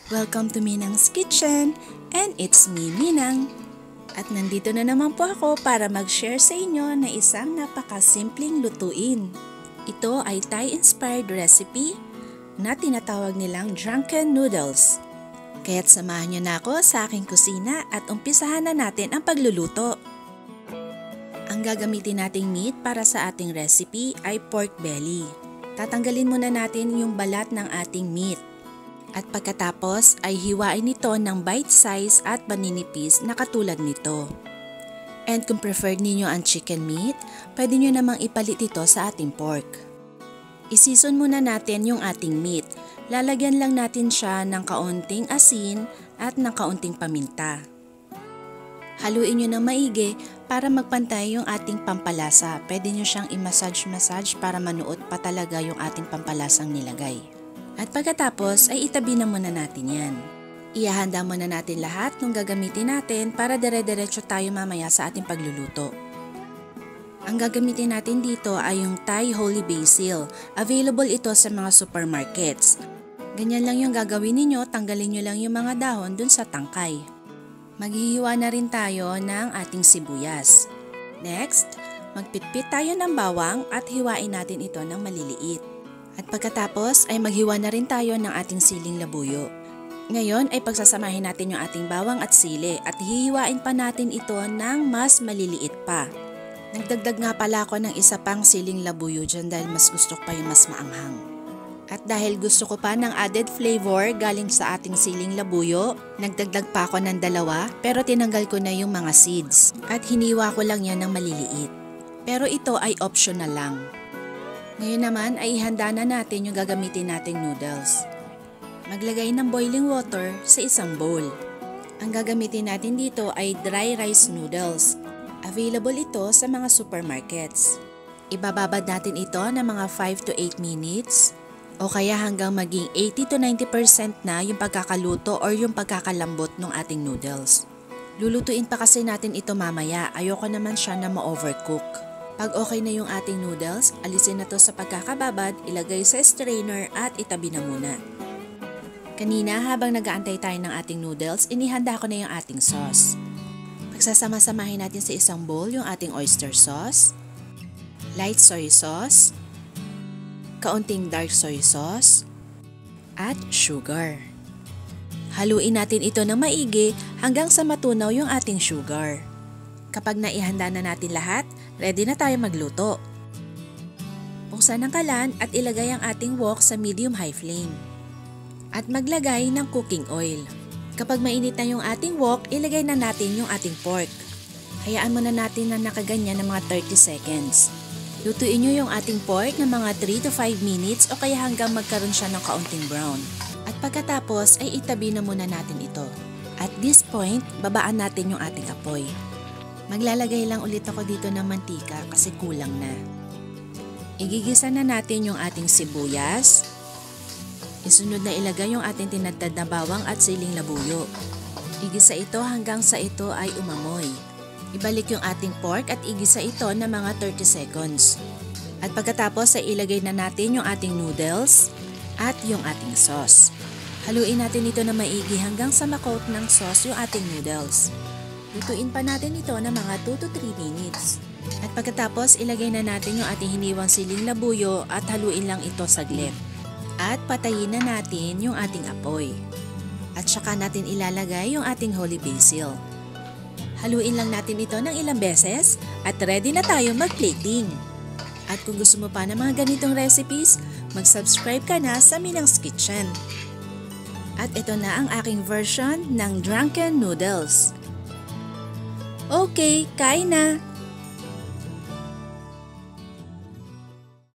Welcome to Minang's Kitchen, and it's me, Minang. At nandito na naman po ako para mag-share sa inyo na isang napakasimpleng lutuin. Ito ay Thai-inspired recipe na tinatawag nilang drunken noodles. Kaya't samahan nyo na ako sa aking kusina at umpisahan na natin ang pagluluto. Ang gagamitin nating meat para sa ating recipe ay pork belly. Tatanggalin muna natin yung balat ng ating meat. At pagkatapos ay hiwain ito ng bite size at maninipis na katulad nito. And kung preferred ninyo ang chicken meat, pwede nyo namang ipalit ito sa ating pork. Isison muna natin yung ating meat. Lalagyan lang natin siya ng kaunting asin at ng kaunting paminta. Haluin nyo ng maigi para magpantay yung ating pampalasa. Pwede nyo siyang i-massage para manuot pa talaga yung ating pampalasang nilagay. At pagkatapos ay itabi na muna natin yan. Ihahanda muna natin lahat ng gagamitin natin para dire-diretso tayo mamaya sa ating pagluluto. Ang gagamitin natin dito ay yung Thai Holy Basil. Available ito sa mga supermarkets. Ganyan lang yung gagawin ninyo, tanggalin nyo lang yung mga dahon dun sa tangkay. Maghihiwa na rin tayo ng ating sibuyas. Next, magpitpit tayo ng bawang at hiwain natin ito ng maliliit. At pagkatapos ay maghiwa na rin tayo ng ating siling labuyo. Ngayon ay pagsasamahin natin yung ating bawang at sili at hihiwain pa natin ito ng mas maliliit pa. Nagdagdag nga pala ako ng isa pang siling labuyo dyan dahil mas gusto ko pa yung mas maanghang. At dahil gusto ko pa ng added flavor galing sa ating siling labuyo, nagdagdag pa ako ng 2 pero tinanggal ko na yung mga seeds at hiniwa ko lang yan ng maliliit. Pero ito ay optional lang. Ngayon naman ay ihanda na natin yung gagamitin nating noodles. Maglagay ng boiling water sa isang bowl. Ang gagamitin natin dito ay dry rice noodles. Available ito sa mga supermarkets. Ibababad natin ito ng mga 5 to 8 minutes o kaya hanggang maging 80 to 90% na yung pagkakaluto or yung pagkakalambot ng ating noodles. Lulutuin pa kasi natin ito mamaya, ayoko naman siya na ma-overcook. Pag okay na yung ating noodles, alisin na to sa pagkakababad, ilagay sa strainer at itabi na muna. Kanina habang nag-aantay tayo ng ating noodles, inihanda ko na yung ating sauce. Pagsasama-samahin natin sa isang bowl yung ating oyster sauce, light soy sauce, kaunting dark soy sauce, at sugar. Haluin natin ito ng maigi hanggang sa matunaw yung ating sugar. Kapag naihanda na natin lahat, ready na tayo magluto. Buksan ang kalan at ilagay ang ating wok sa medium-high flame. At maglagay ng cooking oil. Kapag mainit na yung ating wok, ilagay na natin yung ating pork. Hayaan muna natin na nakaganyan ng mga 30 seconds. Lutuin nyo yung ating pork ng mga 3 to 5 minutes o kaya hanggang magkaroon siya ng kaunting brown. At pagkatapos ay itabi na muna natin ito. At this point, babaan natin yung ating apoy. Maglalagay lang ulit ako dito ng mantika kasi kulang na. Igigisa na natin yung ating sibuyas. Isunod na ilagay yung ating tinadtad na bawang at siling labuyo. Igisa ito hanggang sa ito ay umamoy. Ibalik yung ating pork at igisa ito ng mga 30 seconds. At pagkatapos ay ilagay na natin yung ating noodles at yung ating sauce. Haluin natin ito na maigi hanggang sa makoat ng sauce yung ating noodles. Lutuin pa natin ito ng mga 2 to 3 minutes. At pagkatapos ilagay na natin yung ating hiniwang siling labuyo at haluin lang ito saglit. At patayin na natin yung ating apoy. At saka natin ilalagay yung ating holy basil. Haluin lang natin ito ng ilang beses at ready na tayo mag-plating. At kung gusto mo pa ng mga ganitong recipes, mag-subscribe ka na sa Minang's Kitchen. At ito na ang aking version ng drunken noodles. Okay, kain na!